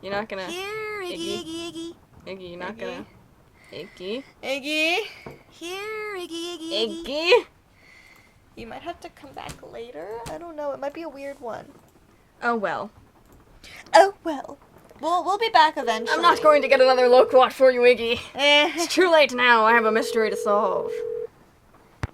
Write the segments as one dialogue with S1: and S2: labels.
S1: You're not gonna...
S2: Here, Iggy.
S1: Iggy, you're not gonna... Iggy?
S3: Iggy?
S2: Here, Iggy.
S1: Iggy?
S3: You might have to come back later. I don't know. It might be a weird one.
S1: Oh well.
S3: Oh well. We'll be back eventually.
S1: I'm not going to get another loquat for you, Iggy.
S3: Eh.
S1: It's too late now. I have a mystery to solve.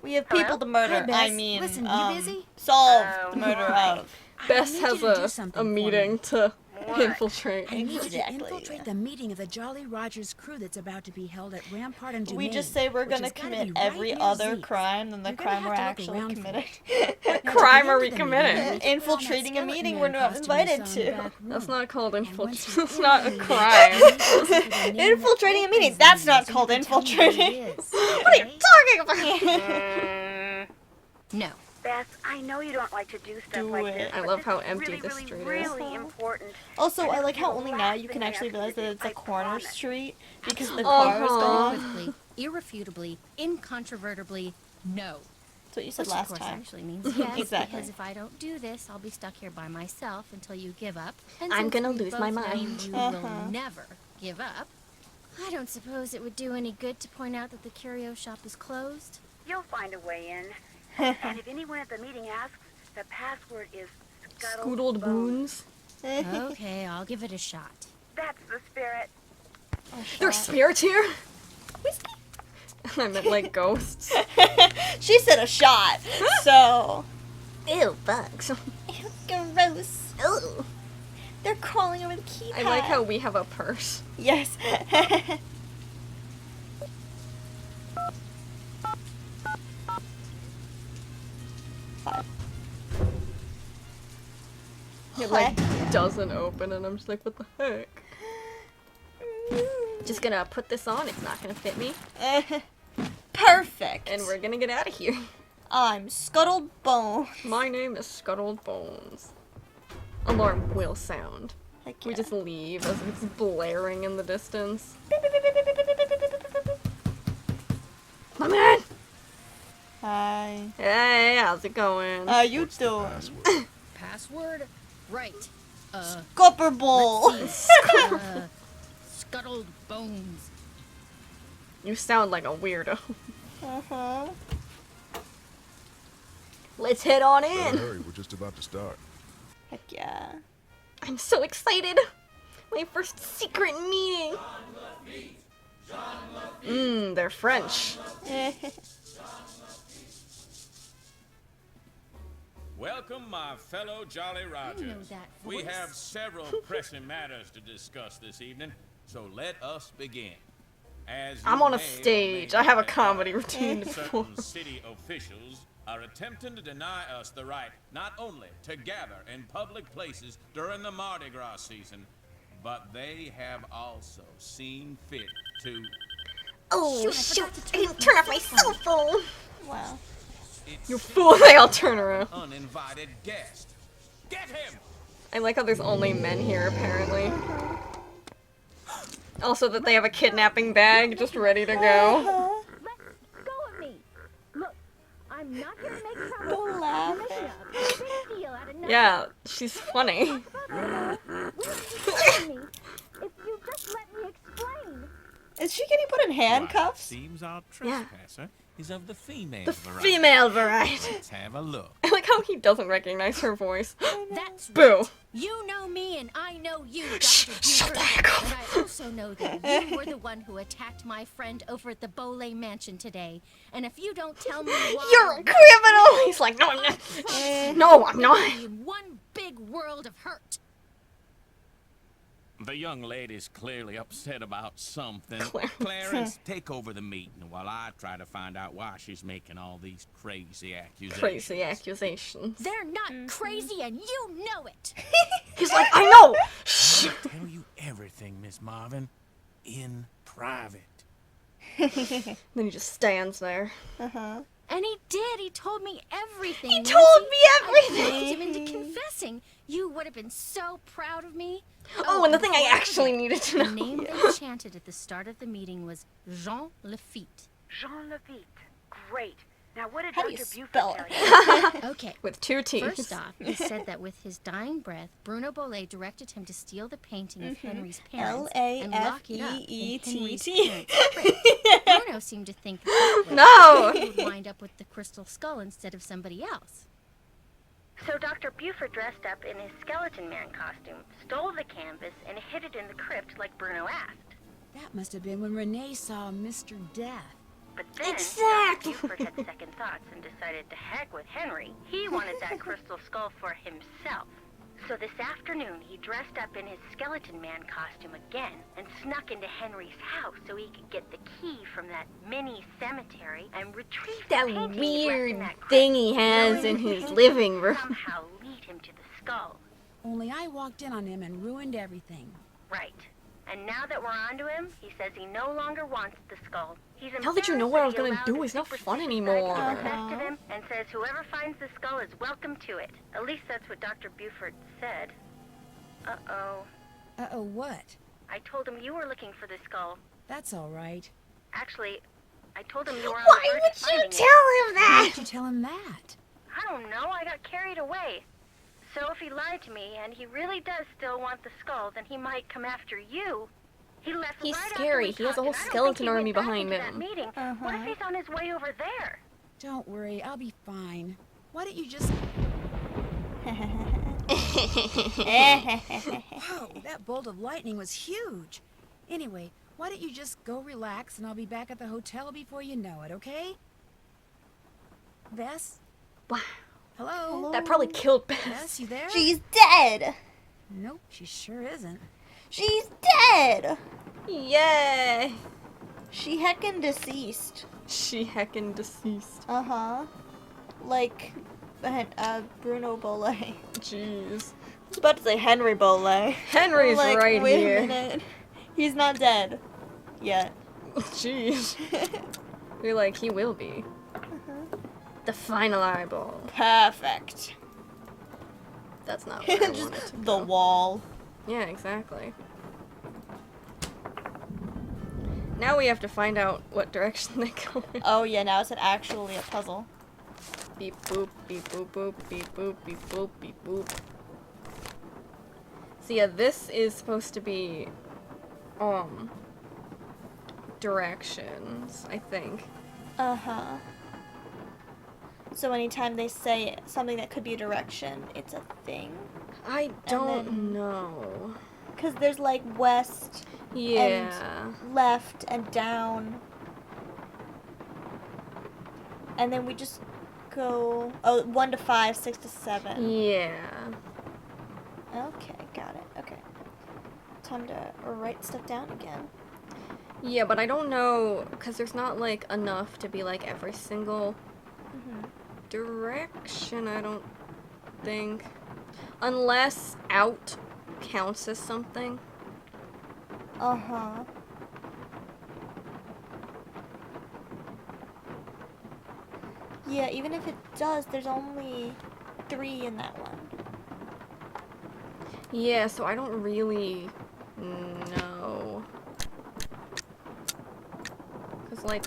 S3: We have people to murder.
S2: Hi, Bess.
S3: I mean,
S2: Listen, you busy?
S3: solve the murder of.
S1: Bess
S2: I need you to do
S1: has
S2: something
S1: a
S2: for
S1: meeting
S2: me.
S1: to infiltrate.
S2: I need you to
S3: Exactly.
S2: infiltrate the meeting of the Jolly Rogers crew that's about to be held at Rampart and
S3: We
S2: Domain,
S3: just say we're
S2: which
S3: gonna
S2: has gotta
S3: commit
S2: be right
S3: every
S2: near
S3: other
S2: Zeke's.
S3: crime than the
S2: You're gonna
S3: crime we're
S2: have to look
S3: actually
S2: around for
S3: committing.
S2: Now, to
S1: crime
S2: get
S1: are
S2: into
S1: we
S2: the
S1: committing?
S2: meeting, you put on that
S3: Infiltrating a
S2: skeleton
S3: meeting
S2: man
S3: we're not
S2: costume
S3: invited
S2: and
S3: to.
S2: some back
S1: That's
S2: room.
S1: not called
S2: And once
S1: infiltrate.
S2: you're
S1: It's not a
S2: in,
S1: crime.
S2: you listen to the name that
S3: Infiltrating a meeting,
S2: opens
S3: that's
S2: the
S3: not
S2: meeting
S3: called
S2: so you can tell me
S3: infiltrating.
S2: who it is,
S1: What are you
S2: okay?
S1: talking about?
S2: No.
S4: Beth, I know you don't like to do stuff
S3: Do
S4: like
S3: it.
S4: this.
S1: I
S4: but
S1: love
S4: this
S1: how
S4: is
S1: empty
S4: really,
S1: this
S4: really,
S1: street is.
S4: really important.
S3: Also, I like how
S4: And
S3: only
S4: the
S3: now
S4: last
S3: you
S4: thing
S3: can
S4: I
S3: actually
S4: ask you
S3: realize
S4: to
S3: that
S4: do,
S3: it's a
S4: I
S3: corner
S4: promise.
S3: street because the
S1: Uh-huh.
S3: car is gone.
S5: Unequivocally, irrefutably, incontrovertibly, no.
S3: That's what you said
S5: Which,
S3: last
S5: of course,
S3: time.
S5: actually means yes,
S3: Exactly.
S5: because if I don't do this, I'll be stuck here by myself until you give up. And
S1: I'm
S5: since
S1: gonna
S5: we
S1: lose my
S5: both know
S1: mind.
S5: You
S3: Uh-huh.
S5: will never give up. I don't suppose it would do any good to point out that the curio shop is closed.
S4: You'll find a way in. And if anyone at the meeting asks, the password is
S1: Scoodled boons.
S5: Okay, I'll give it a shot.
S4: That's the spirit.
S1: There's spirits here? I meant like ghosts.
S3: She said a shot, so.
S1: Ew, bugs.
S3: Ew, gross.
S1: Ew.
S3: They're crawling over the keypad.
S1: I like how we have a purse.
S3: Yes. Five.
S1: It like doesn't open and I'm just like, what the heck? Just gonna put this on, it's not gonna fit me.
S3: Perfect.
S1: And we're gonna get out of here.
S3: I'm Scuttled Bone.
S1: My name is Scuttled Bones. Alarm will sound.
S3: Heck
S1: We
S3: yeah.
S1: just leave as it's blaring in the distance. My man!
S3: Hi.
S1: Hey, how's it going?
S3: How you doing?
S5: Password? Right.
S3: Scupper Bowl.
S5: Scuttled bones.
S1: You sound like a weirdo.
S3: Uh-huh.
S1: Let's head on
S6: Better
S1: in.
S6: hurry, we're just about to start.
S3: Heck yeah.
S1: I'm so excited. My first secret meeting. They're French.
S7: Welcome, my fellow Jolly Rogers.
S5: that
S7: We
S5: voice.
S7: have several pressing matters to discuss this evening, so let us begin. As
S1: I'm
S7: you
S1: on a
S7: may or
S1: stage.
S7: may
S1: I have a
S7: not
S1: comedy
S7: know,
S1: routine to perform.
S7: certain city officials are attempting to deny us the right not only to gather in public places during the Mardi Gras season, but they have also seen fit to...
S1: Oh,
S5: Shoot, I
S1: shoot.
S5: forgot to
S1: I didn't turn off my cell phone.
S3: Wow.
S1: You fool, they all turn around.
S7: uninvited guest. Get him!
S1: I like how there's only men here, apparently. Also that they have a kidnapping bag just ready to go.
S4: Let go of me. Look, I'm not here to make trouble.
S3: Don't laugh.
S4: Listen up. It's a big deal out of nothing.
S1: Yeah, she's funny.
S4: Will you me if you just let me explain?
S3: Is she getting put in handcuffs?
S7: Seems our
S1: Yeah.
S7: trespasser is of the female
S1: The
S7: variety.
S1: female variety.
S7: Let's have a look.
S1: I like how he doesn't recognize her voice.
S5: That's
S1: Boo.
S5: right. You know me and I know you, Dr.
S1: Shut the
S5: Beaver.
S1: heck up.
S5: And I also know that you were the one who attacked my friend over at the Bolay Mansion today. And if you don't tell me why...
S1: You're a criminal! He's like, no, I'm not. No, I'm not.
S5: You're in one big world of hurt.
S7: The young lady's clearly upset about something.
S1: Clarence.
S7: Clarence, take over the meeting while I try to find out why she's making all these crazy accusations.
S1: Crazy accusations.
S5: They're not crazy and you know it.
S1: He's like, I know! Shh!
S7: I'll tell you everything, Miss Marvin, in private.
S1: Then he just stands there.
S3: Uh-huh.
S5: And he did. He told me everything.
S1: He
S5: Nancy.
S1: told me
S5: I
S1: everything!
S5: talked him into confessing. You would have been so proud of me.
S1: Oh, and the thing I
S5: before I
S1: actually
S5: forget,
S1: needed to
S5: The
S1: know.
S5: name they chanted at the start of the meeting was Jean Lafitte.
S4: Jean Lafitte. Great. Now, what did
S3: How do you
S4: Dr.
S3: spell
S4: Buford
S3: it?
S4: tell you?
S5: Okay.
S1: With 2 T's.
S5: First off, he said that with his dying breath, Bruno Bolet directed him to steal the painting of Henry's parents and lock it up in Henry's
S3: L-A-F-E-E-T-T.
S5: parents' fridge. Bruno seemed to think that way,
S1: No!
S5: he would wind up with the crystal skull instead of somebody else.
S4: So Dr. Buford dressed up in his skeleton man costume, stole the canvas, and hid it in the crypt like Bruno asked.
S2: That must have been when Renee saw Mr. Death.
S4: But then
S1: Exactly.
S4: Dr. Buford had second thoughts and decided to heck with Henry. He wanted that crystal skull for himself. So this afternoon, he dressed up in his skeleton man costume again and snuck into Henry's house so he could get the key from that mini cemetery and retrieve
S1: That
S4: the painting
S1: weird
S4: left in that crypt.
S1: thing he has
S4: Knowing
S1: in
S4: the
S1: his
S4: painting
S1: living
S4: would
S1: room.
S4: Somehow lead him to the skull.
S2: Only I walked in on him and ruined everything.
S4: Right. And now that we're onto him, he says he no longer wants the skull. He's
S1: Now that you know what I was gonna
S4: embarrassed that he
S1: do,
S4: allowed
S1: it's not
S4: his
S1: fun
S4: superstitious
S1: anymore.
S4: side to get the best of him, and says whoever finds the skull is welcome to it. At least that's what Dr. Buford said. Uh-oh.
S2: Uh-oh, what?
S4: I told him you were looking for the skull.
S2: That's all right.
S4: Actually, I told him you were on
S1: Why
S4: the verge
S1: would
S4: of
S1: you
S4: finding it.
S1: tell him
S2: Why
S1: that?
S2: did you tell him that?
S4: I don't know. I got carried away. So if he lied to me and he really does still want the skull, then he might come after you. He left
S1: He's
S4: right
S1: scary.
S4: After
S1: He has a whole
S4: talked, and I don't
S1: skeleton
S4: think he
S1: army
S4: went back
S1: behind
S4: into that
S1: him.
S4: meeting. What if he's on his way over there?
S2: Don't worry, I'll be fine. Why don't you just... Whoa, that bolt of lightning was huge. Anyway, why don't you just go relax and I'll be back at the hotel before you know it, okay? Bess?
S1: Wow.
S2: Hello?
S1: That probably killed Bess.
S2: Bess, you there?
S3: She's dead.
S2: Nope, she sure isn't.
S3: She's dead.
S1: Yay!
S3: She heckin' deceased.
S1: She heckin' deceased.
S3: Uh-huh. Like, Bruno Bolet.
S1: Jeez.
S3: I was about to say Henry Bolet.
S1: Henry's
S3: Like,
S1: right
S3: wait
S1: here.
S3: a minute. He's not dead. Yet.
S1: Jeez. You're like, he will be. The final eyeball.
S3: Perfect.
S1: That's not where I
S3: Just
S1: wanted to
S3: the
S1: go.
S3: wall.
S1: Yeah, exactly. Now we have to find out what direction they go in.
S3: Oh yeah, now it's actually a puzzle.
S1: Beep boop, beep boop boop, beep boop, beep boop, beep boop. So yeah, this is supposed to be, directions, I think.
S3: Uh-huh. So anytime they say something that could be a direction, it's a thing.
S1: I don't
S3: then-
S1: know.
S3: Because there's like west,
S1: Yeah.
S3: left, and down. And then we just go, 1 to 5, 6 to 7.
S1: Yeah.
S3: Okay, got it. Okay. Time to write stuff down again.
S1: Yeah, but I don't know, because there's not, like, enough to be, like, every single direction, I don't think. Unless out counts as something.
S3: Uh-huh. Yeah, even if it does, there's only 3 in that one.
S1: Yeah, so I don't really know. Because, like,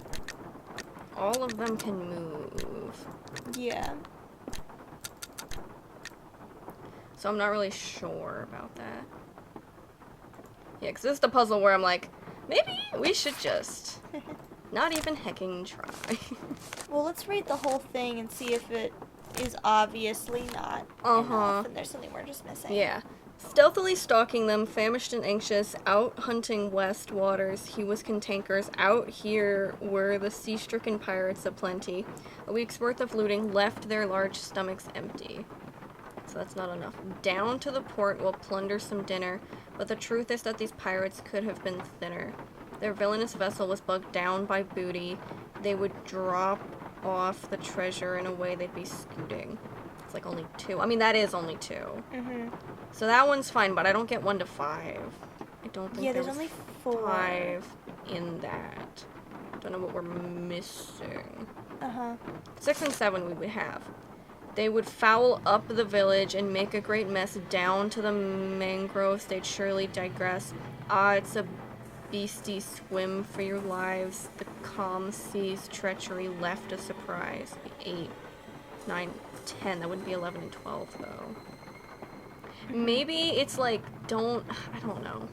S1: all of them can move.
S3: Yeah.
S1: So I'm not really sure about that. Yeah, because this is the puzzle where I'm like, maybe we should just not even hecking try.
S3: Well, let's read the whole thing and see if it is obviously not enough and there's something we're just missing.
S1: Yeah. Stealthily stalking them, famished and anxious, out hunting west waters, he was cantankerous. Out here were the sea-stricken pirates aplenty. A week's worth of looting left their large stomachs empty. So that's not enough. Down to the port will plunder some dinner, but the truth is that these pirates could have been thinner. Their villainous vessel was bugged down by booty. They would drop off the treasure in a way they'd be scooting. It's like only 2. I mean, that is only 2. So that one's fine, but I don't get 1 to 5. I don't think
S3: Yeah,
S1: there
S3: there's
S1: was
S3: only 4.
S1: 5 in that. Don't know what we're missing. 6 and 7 we would have. They would foul up the village and make a great mess down to the mangroves. They'd surely digress. Ah, it's a beasties swim for your lives. The calm seas treachery left a surprise. 8, 9, 10. That wouldn't be 11 and 12 though. Maybe it's like, I don't know.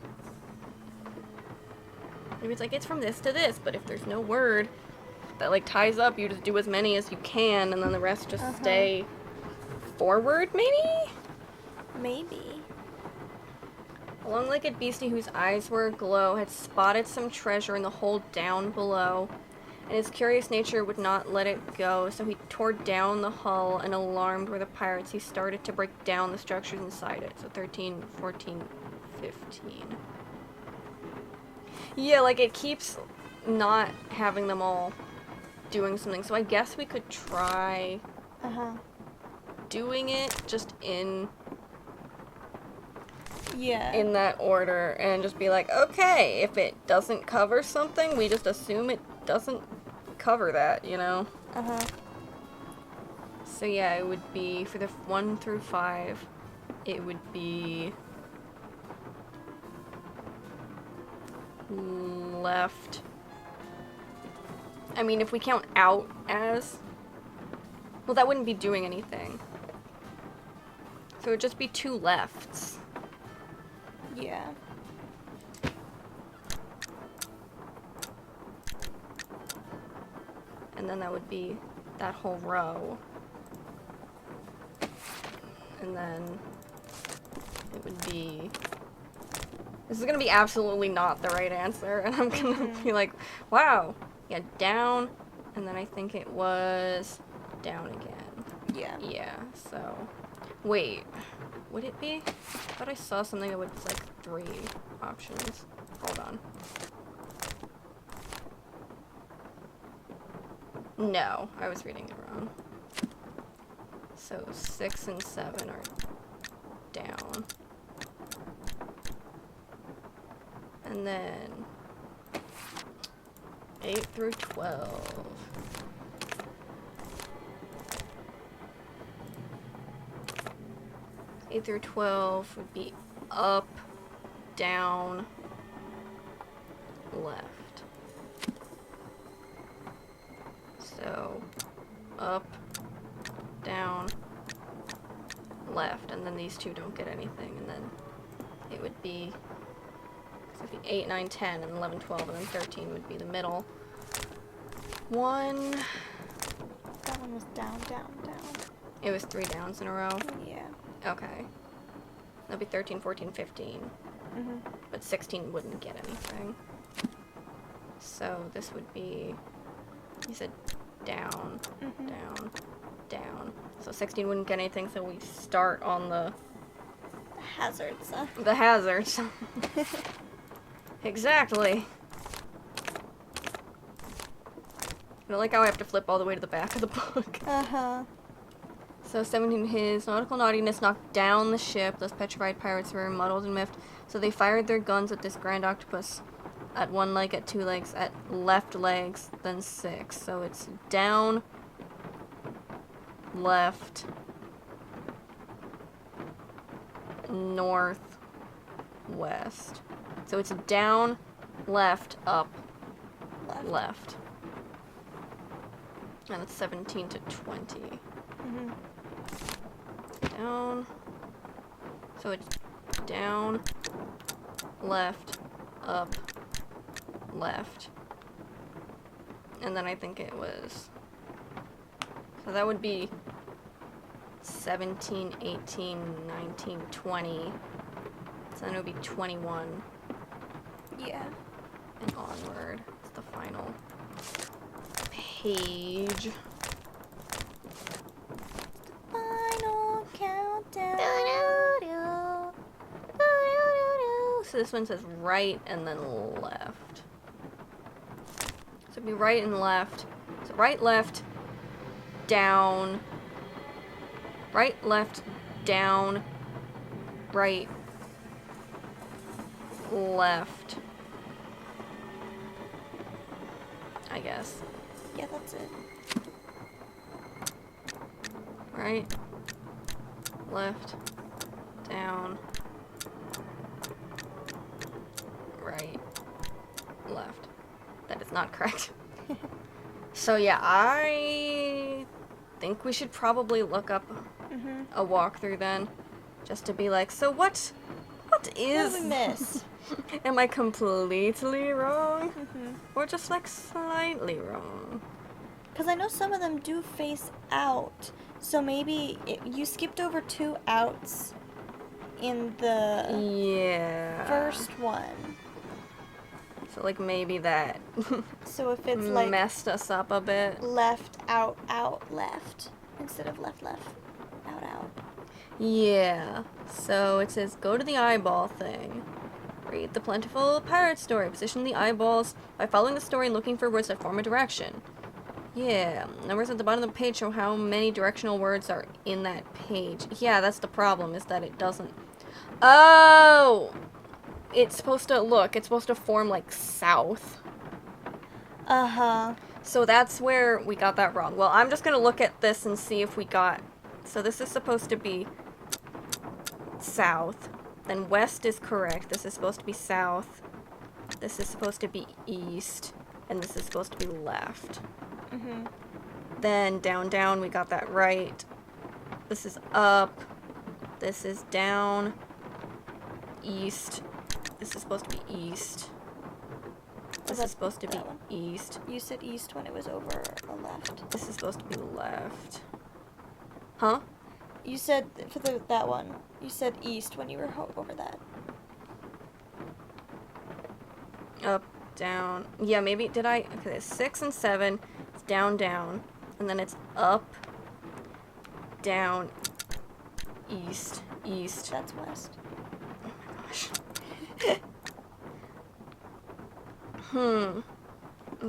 S1: Maybe it's like, it's from this to this, but if there's no word that like ties up, you just do as many as you can, and then the rest just stay forward, maybe?
S3: Maybe.
S1: A long-legged beastie whose eyes were aglow had spotted some treasure in the hold down below, and his curious nature would not let it go, so he tore down the hull, and alarmed were the pirates, he started to break down the structures inside it. So 13, 14, 15. Yeah, like, it keeps not having them all doing something, so I guess we could try doing it just in that order, and just be like, okay, if it doesn't cover something, we just assume it doesn't cover that, you know? So yeah, it would be, for the 1 through 5, it would be left. I mean, if we count out as, well, that wouldn't be doing anything. So it would just be 2 lefts.
S3: Yeah.
S1: And then that would be that whole row. And then it would be... This is gonna be absolutely not the right answer, and I'm gonna be like, wow. Yeah, down, and then I think it was down again.
S3: Yeah.
S1: Yeah, so... Wait. Would it be? I thought I saw something that was like 3 options. Hold on. No, I was reading it wrong. So 6 and 7 are down. And then 8 through 12. 8 through 12 would be up, down, left. So, up, down, left, and then these 2 don't get anything, and then it would be, so it'd be 8, 9, 10, and 11, 12, and then 13 would be the middle. 1.
S3: That one was down, down, down.
S1: It was 3 downs in a row?
S3: Yeah.
S1: Okay. That'd be 13, 14, 15. But 16 wouldn't get anything. So this would be, you said down, down, down. So 16 wouldn't get anything, so we start on the
S3: hazards.
S1: The hazards. Exactly. I like how I have to flip all the way to the back of the book. So 17, his nautical naughtiness knocked down the ship. Those petrified pirates were muddled and miffed, so they fired their guns at this grand octopus. At 1 leg, at 2 legs, at left legs, then 6. So it's down, left, north, west. So it's down, left, up, left. And it's 17 to 20. Down. So it's down, left, up, left. And then I think it was... So that would be 17, 18, 19, 20. So then it would be 21.
S3: Yeah.
S1: And onward. It's the final page.
S3: Final countdown.
S1: So this one says right and then left. So it'd be right and left. So right, left, down. Right, left, down. Right, left. I guess.
S3: Yeah, that's it.
S1: Right, left, down, right, not correct. So yeah, I think we should probably look up a walkthrough then, just to be like, so what is...
S3: What did we miss?
S1: Am I completely wrong? Or just like slightly wrong?
S3: Because I know some of them do face out, so maybe you skipped over 2 outs in the first one.
S1: So like maybe that
S3: So if it's like
S1: messed us up a bit.
S3: left, out, out, left, instead of left, left, out, out.
S1: Yeah. So it says go to the eyeball thing. Read the plentiful pirate story. Position the eyeballs by following the story and looking for words that form a direction. Yeah. Numbers at the bottom of the page show how many directional words are in that page. Yeah, that's the problem, is that it doesn't... Oh! It's supposed to form like south.
S3: Uh-huh.
S1: So that's where we got that wrong. Well, I'm just gonna look at this and see if we got... So this is supposed to be south. Then west is correct. This is supposed to be south. This is supposed to be east. And this is supposed to be left. Then down, down, we got that right. This is up. This is down. East. This is supposed to be east. This is supposed to be east.
S3: You said east when it was over a left.
S1: This is supposed to be left. Huh?
S3: You said, for that one, you said east when you were over that.
S1: Up, down. Yeah, maybe, did I? Okay, there's 6 and 7. It's down, down. And then it's up, down, east, east.
S3: That's west.
S1: Oh my gosh.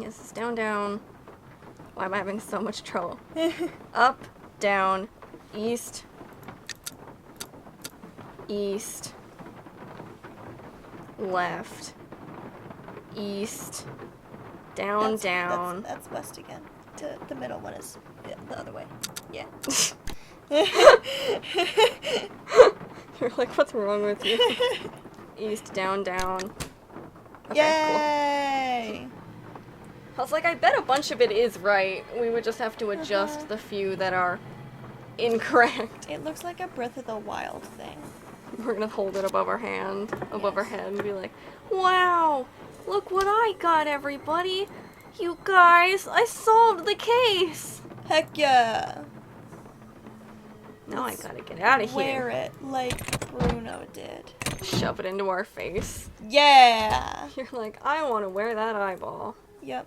S1: Yes, it's down, down. Why am I having so much trouble? Up, down, east, east, left, east, down, down.
S3: That's west again. The middle one is the other way.
S1: Yeah. You're like, what's wrong with you? East, down, down. Okay,
S3: Yay!
S1: cool. I was like, I bet a bunch of it is right. We would just have to adjust the few that are incorrect.
S3: It looks like a Breath of the Wild thing.
S1: We're gonna hold it above our hand, above our head, and be like, wow, look what I got, everybody. You guys, I solved the case.
S3: Heck yeah!
S1: Now I gotta get out of here.
S3: Wear it like Bruno did.
S1: Shove it into our face.
S3: Yeah!
S1: You're like, I want to wear that eyeball.
S3: Yep.